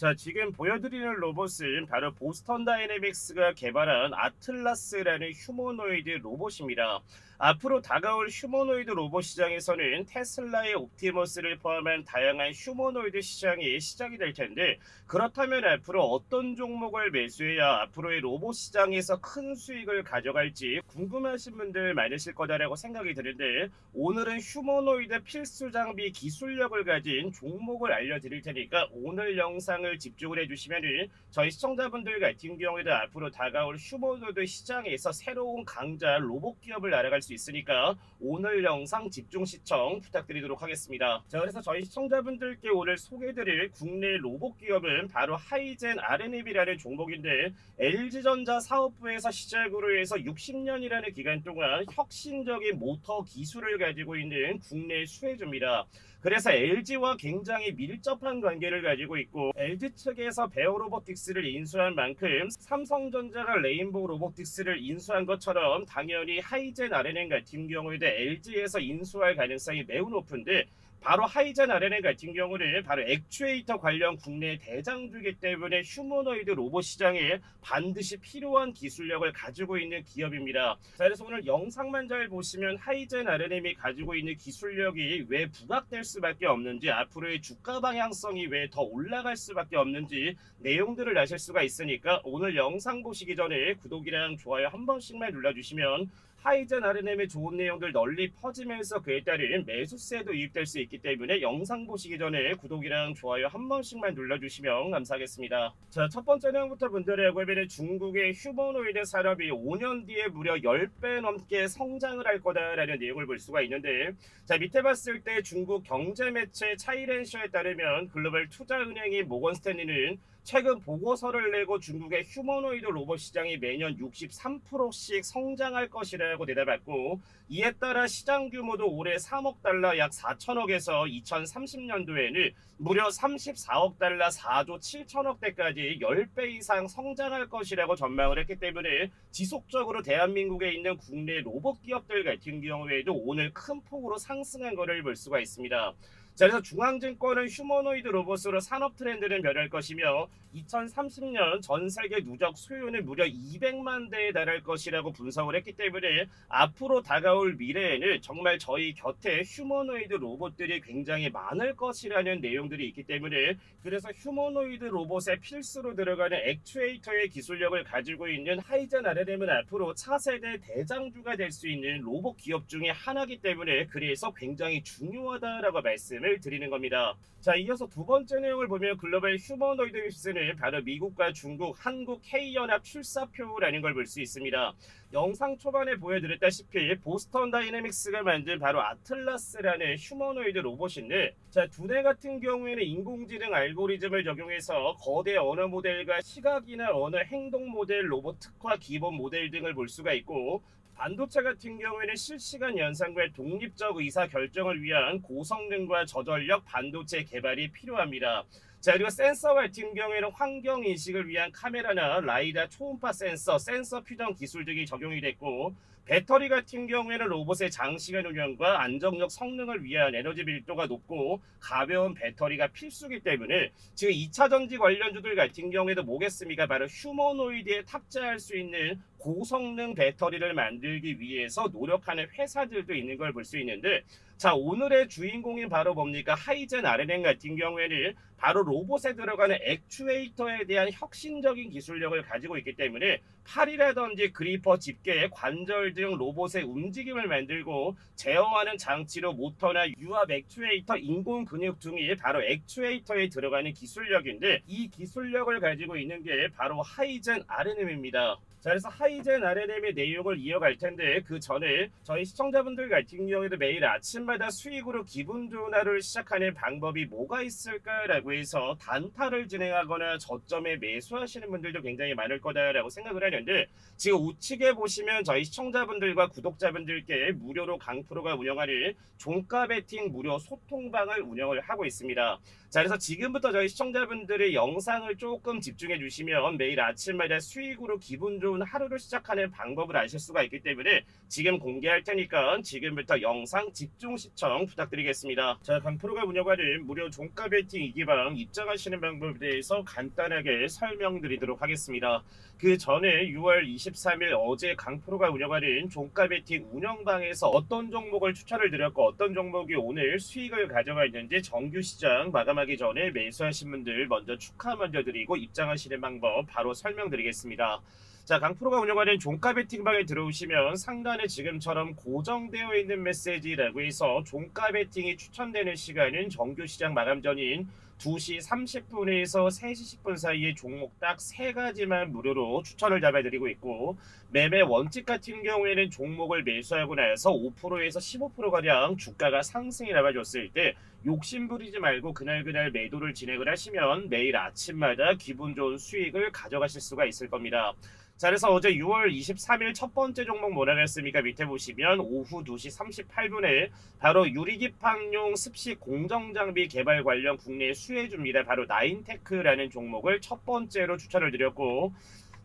자, 지금 보여드리는 로봇은 바로 보스턴 다이내믹스가 개발한 아틀라스라는 휴머노이드 로봇입니다. 앞으로 다가올 휴머노이드 로봇 시장에서는 테슬라의 옵티머스를 포함한 다양한 휴머노이드 시장이 시작이 될 텐데, 그렇다면 앞으로 어떤 종목을 매수해야 앞으로의 로봇 시장에서 큰 수익을 가져갈지 궁금하신 분들 많으실 거다라고 생각이 드는데, 오늘은 휴머노이드 필수 장비 기술력을 가진 종목을 알려드릴 테니까 오늘 영상을 집중을 해주시면 저희 시청자분들 같은 경우에도 앞으로 다가올 휴머노이드 시장에서 새로운 강자 로봇 기업을 알아갈 수 있으니까 오늘 영상 집중 시청 부탁드리도록 하겠습니다. 자, 그래서 저희 시청자분들께 오늘 소개해드릴 국내 로봇 기업은 바로 하이젠 R&M이라는 종목인데, LG전자 사업부에서 시작으로 해서 60년이라는 기간 동안 혁신적인 모터 기술을 가지고 있는 국내 수혜주입니다. 그래서 LG와 굉장히 밀접한 관계를 가지고 있고, LG 측에서 베어 로보틱스를 인수한 만큼 삼성전자가 레인보우 로보틱스를 인수한 것처럼 당연히 하이젠 R&M 같은 경우에도 LG에서 인수할 가능성이 매우 높은데, 바로 하이젠 R&M 같은 경우는 바로 액추에이터 관련 국내 대장주이기 때문에 휴머노이드 로봇 시장에 반드시 필요한 기술력을 가지고 있는 기업입니다. 자, 그래서 오늘 영상만 잘 보시면 하이젠 R&M이 가지고 있는 기술력이 왜 부각될 수밖에 없는지, 앞으로의 주가 방향성이 왜 더 올라갈 수밖에 없는지 내용들을 아실 수가 있으니까 오늘 영상 보시기 전에 구독이랑 좋아요 한 번씩만 눌러주시면 하이젠 R&M의 좋은 내용들 널리 퍼지면서 그에 따른 매수세도 유입될 수 있기 때문에 영상 보시기 전에 구독이랑 좋아요 한 번씩만 눌러주시면 감사하겠습니다. 자, 첫 번째 내용부터 분들하고 하면 중국의 휴머노이드 산업이 5년 뒤에 무려 10배 넘게 성장을 할 거다라는 내용을 볼 수가 있는데, 자, 밑에 봤을 때 중국 경제 매체 차이렌셔에 따르면 글로벌 투자은행인 모건스탠리는 최근 보고서를 내고 중국의 휴머노이드 로봇 시장이 매년 63%씩 성장할 것이라고 대답했고, 이에 따라 시장 규모도 올해 3억 달러 약 4천억에서 2030년도에는 무려 34억 달러 4조 7천억 대까지 10배 이상 성장할 것이라고 전망을 했기 때문에 지속적으로 대한민국에 있는 국내 로봇 기업들 같은 경우에도 오늘 큰 폭으로 상승한 것을 볼 수가 있습니다. 자, 그래서 중앙증권은 휴머노이드 로봇으로 산업 트렌드는 변할 것이며 2030년 전 세계 누적 수요는 무려 200만 대에 달할 것이라고 분석을 했기 때문에 앞으로 다가올 미래에는 정말 저희 곁에 휴머노이드 로봇들이 굉장히 많을 것이라는 내용들이 있기 때문에, 그래서 휴머노이드 로봇에 필수로 들어가는 액추에이터의 기술력을 가지고 있는 하이젠 R&M은 앞으로 차세대 대장주가 될 수 있는 로봇 기업 중에 하나이기 때문에 그래서 굉장히 중요하다라고 말씀을 드리는 겁니다. 자, 이어서 두 번째 내용을 보면 글로벌 휴머노이드 뉴스는 바로 미국과 중국, 한국, K연합 출사표라는 걸 볼 수 있습니다. 영상 초반에 보여드렸다시피 보스턴 다이내믹스가 만든 바로 아틀라스라는 휴머노이드 로봇인데, 자, 두 대 같은 경우에는 인공지능 알고리즘을 적용해서 거대 언어 모델과 시각이나 언어 행동 모델 로봇 특화 기본 모델 등을 볼 수가 있고, 반도체 같은 경우에는 실시간 연산과 독립적 의사 결정을 위한 고성능과 저전력 반도체 개발이 필요합니다. 자, 그리고 센서 같은 경우에는 환경 인식을 위한 카메라나 라이다 초음파 센서 퓨전 기술 등이 적용이 됐고, 배터리 같은 경우에는 로봇의 장시간 운영과 안정적 성능을 위한 에너지 밀도가 높고 가벼운 배터리가 필수이기 때문에 지금 2차 전지 관련주들 같은 경우에도 뭐겠습니까? 바로 휴머노이드에 탑재할 수 있는 고성능 배터리를 만들기 위해서 노력하는 회사들도 있는 걸 볼 수 있는데, 자, 오늘의 주인공이 바로 뭡니까? 하이젠 R&M 같은 경우에는 바로 로봇에 들어가는 액추에이터에 대한 혁신적인 기술력을 가지고 있기 때문에 팔이라든지 그리퍼, 집게, 관절 등 로봇의 움직임을 만들고 제어하는 장치로 모터나 유압 액추에이터, 인공 근육 등이 바로 액추에이터에 들어가는 기술력인데, 이 기술력을 가지고 있는 게 바로 하이젠 R&M입니다. 자, 그래서 하이젠 R&M의 내용을 이어갈 텐데, 그 전에 저희 시청자분들 같은 경우에도 매일 아침마다 수익으로 기분 좋은 하루를 시작하는 방법이 뭐가 있을까라고 해서 단타를 진행하거나 저점에 매수하시는 분들도 굉장히 많을 거다라고 생각을 하는데, 지금 우측에 보시면 저희 시청자분들과 구독자분들께 무료로 강프로가 운영하는 종가 베팅 무료 소통방을 운영을 하고 있습니다. 자, 그래서 지금부터 저희 시청자분들의 영상을 조금 집중해 주시면 매일 아침마다 수익으로 기분 좋은 하루를 시작하는 방법을 아실 수가 있기 때문에 지금 공개할 테니까 지금부터 영상 집중 시청 부탁드리겠습니다. 자, 강프로가 운영하는 무료 종가 베팅 이기방 입장하시는 방법에 대해서 간단하게 설명드리도록 하겠습니다. 그 전에 6월 23일 어제 강프로가 운영하는 종가 베팅 운영방에서 어떤 종목을 추천을 드렸고 어떤 종목이 오늘 수익을 가져가 있는지 정규 시장 마감하기 전에 매수하신 분들 먼저 축하 먼저 드리고 입장하시는 방법 바로 설명드리겠습니다. 자, 강프로가 운영하는 종가 베팅방에 들어오시면 상단에 지금처럼 고정되어 있는 메시지라고 해서 종가 베팅이 추천되는 시간은 정규 시장 마감 전인 2시 30분에서 3시 10분 사이에 종목 딱 3가지만 무료로 추천을 잡아드리고 있고, 매매 원칙 같은 경우에는 종목을 매수하고 나서 5%에서 15%가량 주가가 상승이 나와줬을 때 욕심 부리지 말고 그날 매도를 진행을 하시면 매일 아침마다 기분 좋은 수익을 가져가실 수가 있을 겁니다. 자, 그래서 어제 6월 23일 첫 번째 종목 뭐라 했습니까? 밑에 보시면 오후 2시 38분에 바로 유리기판용 습식 공정장비 개발 관련 국내 수혜주입니다. 바로 나인테크라는 종목을 첫 번째로 추천을 드렸고,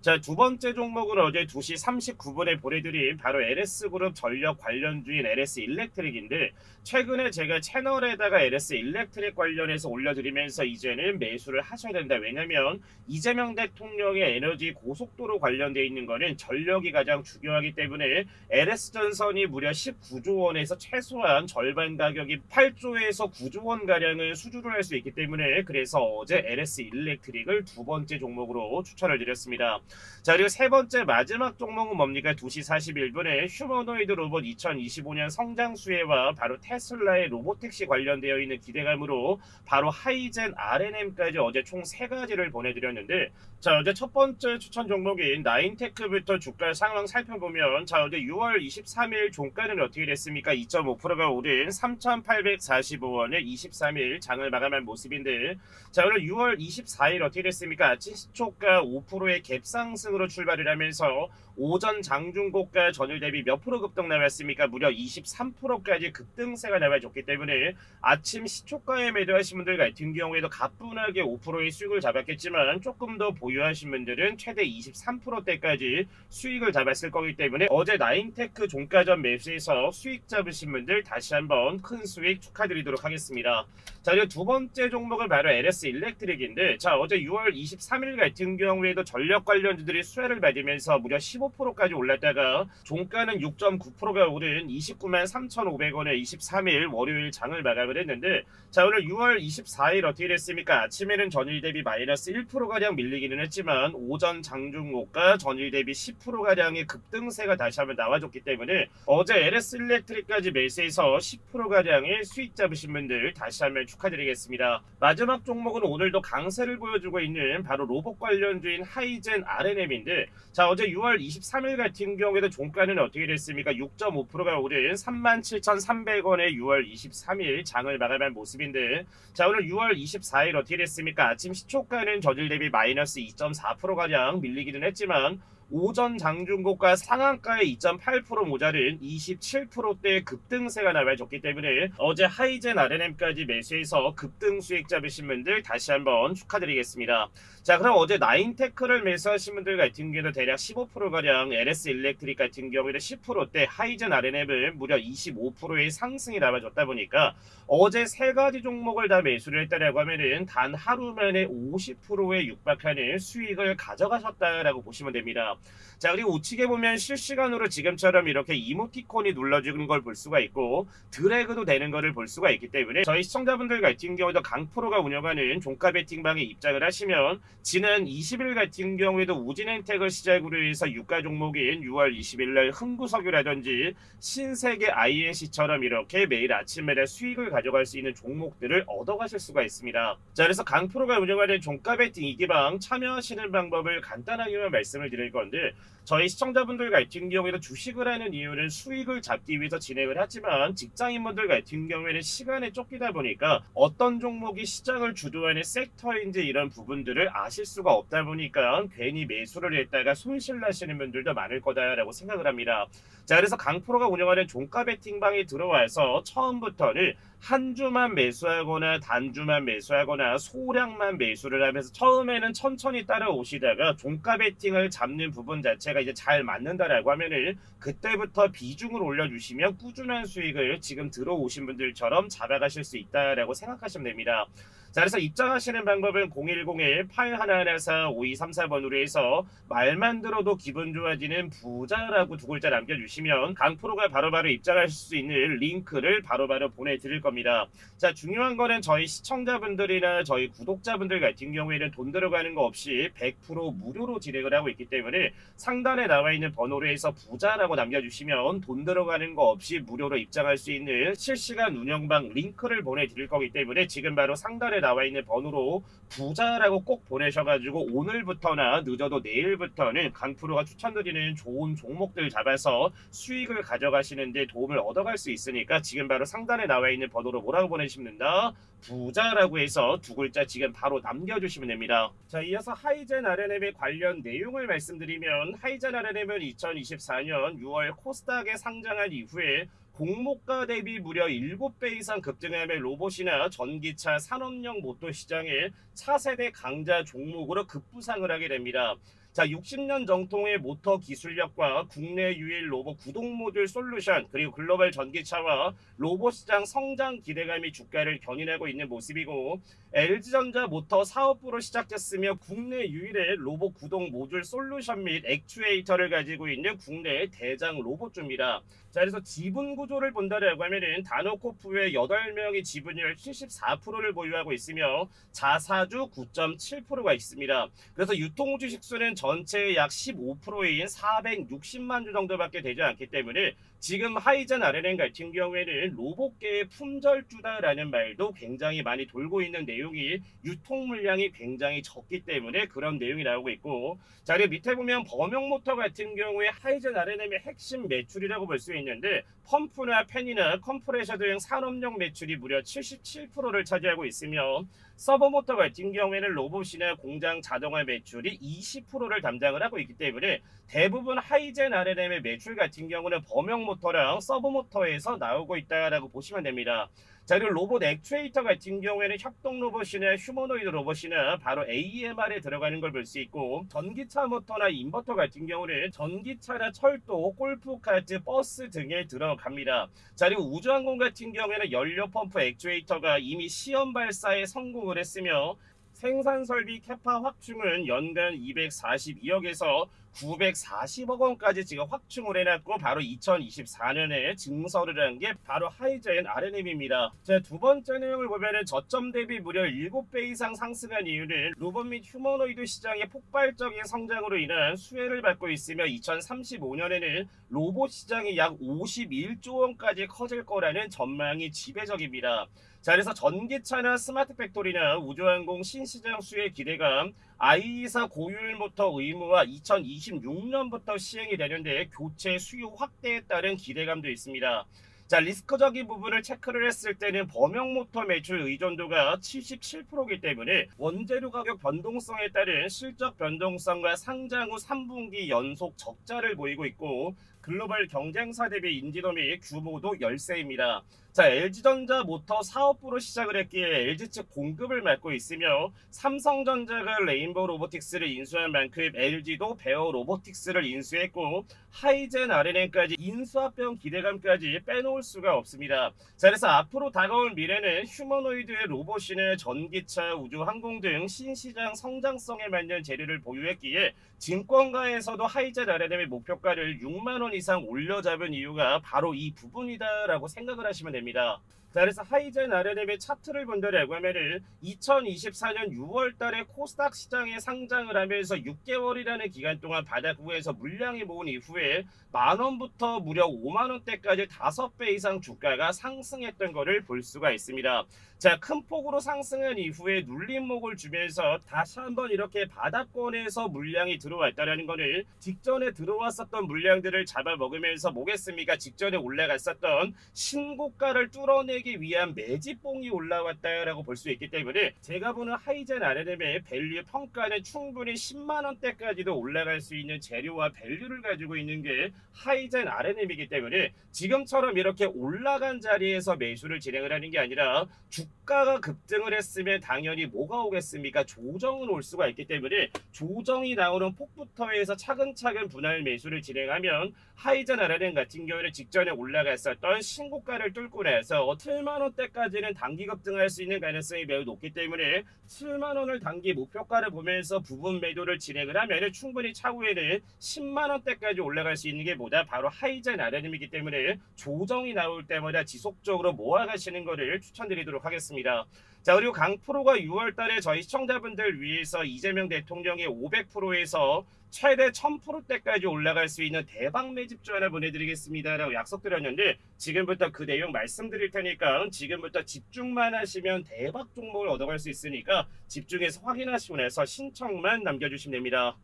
자, 두 번째 종목은 어제 2시 39분에 보내드린 바로 LS그룹 전력 관련주인 LS일렉트릭인데, 최근에 제가 채널에다가 LS일렉트릭 관련해서 올려드리면서 이제는 매수를 하셔야 된다. 왜냐면 이재명 대통령의 에너지 고속도로 관련되어 있는 거는 전력이 가장 중요하기 때문에 LS전선이 무려 19조 원에서 최소한 절반 가격이 8조에서 9조 원 가량을 수주를 할 수 있기 때문에 그래서 어제 LS일렉트릭을 두 번째 종목으로 추천을 드렸습니다. 자, 그리고 세 번째 마지막 종목은 뭡니까? 2시 41분에 휴머노이드 로봇 2025년 성장 수혜와 바로 테슬라의 로보택시 관련되어 있는 기대감으로 바로 하이젠 RNM까지 어제 총 3가지를 보내드렸는데, 자, 어제 첫 번째 추천 종목인 나인테크부터 주가 상황 살펴보면, 자, 어제 6월 23일 종가는 어떻게 됐습니까? 2.5%가 오른 3,845원에 23일 장을 마감한 모습인데, 자, 오늘 6월 24일 어떻게 됐습니까? 아침 시초가 5%의 갭상승으로 출발을 하면서 오전 장중고가 전일 대비 몇 프로 급등 나왔습니까? 무려 23%까지 급등세가 나와줬기 때문에 아침 시초가에 매도하신 분들 같은 경우에도 가뿐하게 5%의 수익을 잡았겠지만 조금 더 보유하신 분들은 최대 23%대까지 수익을 잡았을 거기 때문에 어제 나인테크 종가전 매수에서 수익 잡으신 분들 다시 한번 큰 수익 축하드리도록 하겠습니다. 자, 그리고 두 번째 종목은 바로 LS일렉트릭인데, 자, 어제 6월 23일 같은 경우에도 전력 관련주들이 수혜를 받으면서 무려 15%까지 올랐다가 종가는 6.9%가 오른 29만 3,500원에 23일 월요일 장을 마감을 했는데, 자, 오늘 6월 24일 어떻게 됐습니까? 아침에는 전일 대비 마이너스 1%가량 밀리기는 했지만 오전 장중고가 전일 대비 10%가량의 급등세가 다시 한번 나와줬기 때문에 어제 LS일렉트릭까지 매수해서 10%가량의 수익 잡으신 분들 다시 한번 축하드리겠습니다. 마지막 종목은 오늘도 강세를 보여주고 있는 바로 로봇 관련주인 하이젠 RNM인데, 자, 어제 6월 23일 같은 경우에도 종가는 어떻게 됐습니까? 6.5%가 오른 37,300원에 6월 23일 장을 마감한 모습인데, 자, 오늘 6월 24일 어떻게 됐습니까? 아침 시초가는 전일 대비 마이너스 2.4%가량 밀리기는 했지만 오전 장중고가 상한가에 2.8% 모자른 27%대 급등세가 나와줬기 때문에 어제 하이젠 RNM까지 매수해서 급등 수익 잡으신 분들 다시 한번 축하드리겠습니다. 자, 그럼 어제 나인테크를 매수하신 분들 같은 경우에는 대략 15%가량, LS일렉트릭 같은 경우에는 10%대, 하이젠 RNM은 무려 25%의 상승이 나와줬다 보니까 어제 3가지 종목을 다 매수를 했다라고 하면은 단 하루 만에 50%에 육박하는 수익을 가져가셨다라고 보시면 됩니다. 자, 그리고 우측에 보면 실시간으로 지금처럼 이렇게 이모티콘이 눌러주는 걸 볼 수가 있고 드래그도 되는 거를 볼 수가 있기 때문에 저희 시청자분들 같은 경우도 강프로가 운영하는 종가 베팅방에 입장을 하시면 지난 20일 같은 경우에도 우진엔텍을 시작으로 해서 유가 종목인 6월 20일날 흥구석유라든지 신세계 INC처럼 이렇게 매일 아침마다 수익을 가져갈 수 있는 종목들을 얻어가실 수가 있습니다. 자, 그래서 강프로가 운영하는 종가 베팅 이기방 참여하시는 방법을 간단하게만 말씀을 드릴 건데, 건데 저희 시청자분들 같은 경우에는 주식을 하는 이유는 수익을 잡기 위해서 진행을 하지만 직장인분들 같은 경우에는 시간에 쫓기다 보니까 어떤 종목이 시장을 주도하는 섹터인지 이런 부분들을 아실 수가 없다 보니까 괜히 매수를 했다가 손실 나시는 분들도 많을 거다라고 생각을 합니다. 자, 그래서 강프로가 운영하는 종가 베팅방에 들어와서 처음부터는 한 주만 매수하거나 단주만 매수하거나 소량만 매수를 하면서 처음에는 천천히 따라오시다가 종가 베팅을 잡는 부분 자체가 이제 잘 맞는다라고 하면은 그때부터 비중을 올려주시면 꾸준한 수익을 지금 들어오신 분들처럼 잡아가실 수 있다라고 생각하시면 됩니다. 자, 그래서 입장하시는 방법은 010-8114-5234번으로 해서 말만 들어도 기분 좋아지는 부자라고 두 글자 남겨주시면 강프로가 바로바로 입장하실 수 있는 링크를 바로바로 보내드릴 겁니다. 자, 중요한 거는 저희 시청자분들이나 저희 구독자분들 같은 경우에는 돈 들어가는 거 없이 100% 무료로 진행을 하고 있기 때문에 상단에 나와 있는 번호로 해서 부자라고 남겨주시면 돈 들어가는 거 없이 무료로 입장할 수 있는 실시간 운영방 링크를 보내드릴 거기 때문에 지금 바로 상단에 나와 있는 번호로 부자라고 꼭 보내셔가지고 오늘부터나 늦어도 내일부터는 강프로가 추천드리는 좋은 종목들 잡아서 수익을 가져가시는데 도움을 얻어갈 수 있으니까 지금 바로 상단에 나와 있는 번호로 뭐라고 보내시면다 부자라고 해서 두 글자 지금 바로 남겨주시면 됩니다. 자, 이어서 하이젠 RNM의 관련 내용을 말씀드리면 하이젠 RNM은 2024년 6월 코스닥에 상장한 이후에 공모가 대비 무려 7배 이상 급등함에 로봇이나 전기차, 산업용 모터 시장의 차세대 강자 종목으로 급부상을 하게 됩니다. 자, 60년 정통의 모터 기술력과 국내 유일 로봇 구동 모듈 솔루션 그리고 글로벌 전기차와 로봇 시장 성장 기대감이 주가를 견인하고 있는 모습이고 LG전자 모터 사업부로 시작됐으며 국내 유일의 로봇 구동 모듈 솔루션 및 액추에이터를 가지고 있는 국내 대장 로봇주입니다. 자, 그래서 지분 구조를 본다라고 하면은 다노코프의 8명이 지분율 74%를 보유하고 있으며 자사주 9.7%가 있습니다. 그래서 유통 주식수는 전체의 약 15%인 460만 주 정도밖에 되지 않기 때문에 지금 하이젠 RNM 같은 경우에는 로봇계의 품절주다라는 말도 굉장히 많이 돌고 있는 내용이 유통 물량이 굉장히 적기 때문에 그런 내용이 나오고 있고 자, 그리고 밑에 보면 범용모터 같은 경우에 하이젠 RNM의 핵심 매출이라고 볼 수 있는데 펌프나 팬이나 컴프레셔 등 산업용 매출이 무려 77%를 차지하고 있으며 서버모터 같은 경우에는 로봇이나 공장 자동화 매출이 20%를 담당을 하고 있기 때문에 대부분 하이젠 RNM의 매출 같은 경우는 범용모터랑 서버모터에서 나오고 있다라고 보시면 됩니다. 자, 그리고 로봇 액추에이터 같은 경우에는 협동 로봇이나 휴머노이드 로봇이나 바로 AMR에 들어가는 걸 볼 수 있고 전기차 모터나 인버터 같은 경우는 전기차나 철도, 골프카트, 버스 등에 들어갑니다. 자, 그리고 우주항공 같은 경우에는 연료 펌프 액추에이터가 이미 시험 발사에 성공을 했으며 생산 설비 캐파 확충은 연간 242억에서 940억 원까지 지금 확충을 해놨고 바로 2024년에 증설을 한 게 바로 하이젠 RNM입니다. 제 두 번째 내용을 보면은 저점 대비 무려 7배 이상 상승한 이유는 로봇 및 휴머노이드 시장의 폭발적인 성장으로 인한 수혜를 받고 있으며 2035년에는 로봇 시장이 약 51조 원까지 커질 거라는 전망이 지배적입니다. 자, 그래서 전기차나 스마트 팩토리나 우주항공 신시장 수혜 기대감, i24 고효율 모터 의무화 2026년부터 시행이 되는데 교체 수요 확대에 따른 기대감도 있습니다. 자, 리스크적인 부분을 체크를 했을 때는 범용 모터 매출 의존도가 77%이기 때문에 원재료 가격 변동성에 따른 실적 변동성과 상장 후 3분기 연속 적자를 보이고 있고 글로벌 경쟁사 대비 인지도 및 규모도 열세입니다. 자, LG전자 모터 사업부로 시작을 했기에 LG 측 공급을 맡고 있으며 삼성전자가 레인보우 로보틱스를 인수한 만큼 LG도 베어 로보틱스를 인수했고 하이젠 RNM까지 인수합병 기대감까지 빼놓을 수가 없습니다. 자, 그래서 앞으로 다가올 미래는 휴머노이드의 로봇이나 전기차, 우주항공 등 신시장 성장성에 맞는 재료를 보유했기에 증권가에서도 하이젠 RNM의 목표가를 6만원 이상 올려잡은 이유가 바로 이 부분이다라고 생각을 하시면 됩니다. 자, 그래서 하이젠 RNM의 차트를 본다라고 하면은 2024년 6월 달에 코스닥 시장에 상장을 하면서 6개월이라는 기간 동안 바닥구에서 물량이 모은 이후에 만원부터 무려 5만원대까지 5배 이상 주가가 상승했던 것을 볼 수가 있습니다. 자, 큰 폭으로 상승한 이후에 눌림목을 주면서 다시 한번 이렇게 바닥권에서 물량이 들어왔다라는 거는 직전에 들어왔었던 물량들을 잡아먹으면서 뭐겠습니까? 직전에 올라갔었던 신고가를 뚫어내기 위한 매집봉이 올라왔다라고 볼 수 있기 때문에 제가 보는 하이젠 RNM의 밸류 평가는 충분히 10만원대까지도 올라갈 수 있는 재료와 밸류를 가지고 있는 게 하이젠 RNM이기 때문에 지금처럼 이렇게 올라간 자리에서 매수를 진행을 하는 게 아니라 주가가 급등을 했으면 당연히 뭐가 오겠습니까? 조정은 올 수가 있기 때문에 조정이 나오는 폭부터 해서 차근차근 분할 매수를 진행하면 하이젠 RNM 같은 경우는 직전에 올라갔었던 신고가를 뚫고 나서 7만원대까지는 단기 급등할 수 있는 가능성이 매우 높기 때문에 7만원을 단기 목표가를 보면서 부분 매도를 진행을 하면 충분히 차후에는 10만원대까지 올라갈 수 있는 게 뭐다? 바로 하이젠 RNM이기 때문에 조정이 나올 때마다 지속적으로 모아가시는 것을 추천드리도록 하겠습니다. 자, 그리고 강프로가 6월달에 저희 시청자분들 위해서 이재명 대통령의 500%에서 최대 1000%대까지 올라갈 수 있는 대박 매집주 하나 보내드리겠습니다 라고 약속드렸는데 지금부터 그 내용 말씀드릴 테니까 지금부터 집중만 하시면 대박 종목을 얻어갈 수 있으니까 집중해서 확인하시고 나서 신청만 남겨주시면 됩니다.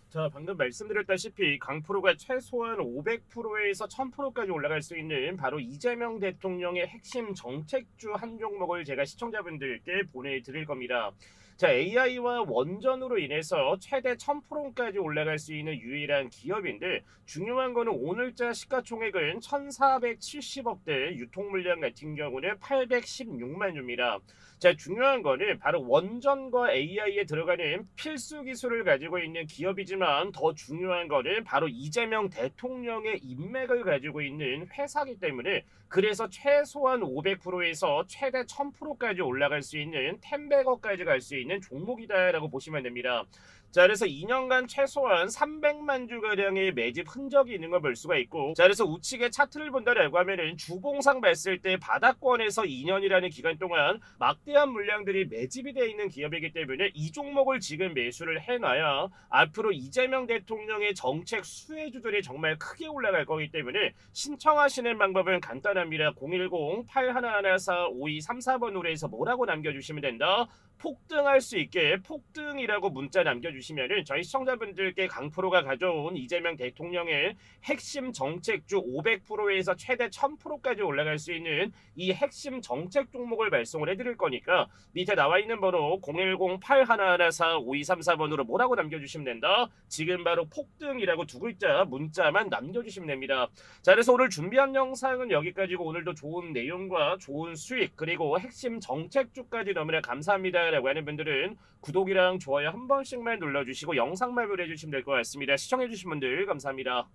자, 방금 말씀드렸다시피 강프로가 최소한 500%에서 1000%까지 올라갈 수 있는 바로 이재명 대통령의 핵심 정책주 한 종목을 제가 시청자분들께 보내드릴 겁니다. 자, AI와 원전으로 인해서 최대 1000%까지 올라갈 수 있는 유일한 기업인데 중요한 거는 오늘자 시가총액은 1470억대, 유통물량 같은 경우는 816만 주입니다. 자, 중요한 거는 바로 원전과 AI에 들어가는 필수 기술을 가지고 있는 기업이지만 더 중요한 거는 바로 이재명 대통령의 인맥을 가지고 있는 회사이기 때문에 그래서 최소한 500%에서 최대 1000%까지 올라갈 수 있는 10백억까지 갈 수 있는 종목이다라고 보시면 됩니다. 자, 그래서 2년간 최소한 300만 주가량의 매집 흔적이 있는 걸 볼 수가 있고, 자, 그래서 우측의 차트를 본다라고 하면은 주봉상 봤을 때 바닥권에서 2년이라는 기간 동안 막대한 물량들이 매집이 되어 있는 기업이기 때문에 이 종목을 지금 매수를 해놔야 앞으로 이재명 대통령의 정책 수혜주들이 정말 크게 올라갈 거기 때문에 신청하시는 방법은 간단합니다. 010-8114-5234번으로 해서 뭐라고 남겨주시면 된다. 폭등할 수 있게 폭등이라고 문자 남겨주시면은 저희 시청자분들께 강프로가 가져온 이재명 대통령의 핵심 정책주 500%에서 최대 1000%까지 올라갈 수 있는 이 핵심 정책 종목을 발송을 해드릴 거니까 밑에 나와 있는 번호 010-8114-5234번으로 뭐라고 남겨주시면 된다. 지금 바로 폭등이라고 두 글자 문자만 남겨주시면 됩니다. 자, 그래서 오늘 준비한 영상은 여기까지고 오늘도 좋은 내용과 좋은 수익 그리고 핵심 정책주까지 너무나 감사합니다 라고 하는 분들은 구독이랑 좋아요 한 번씩만 눌러주시고 영상 마무리 해주시면 될 것 같습니다. 시청해주신 분들 감사합니다.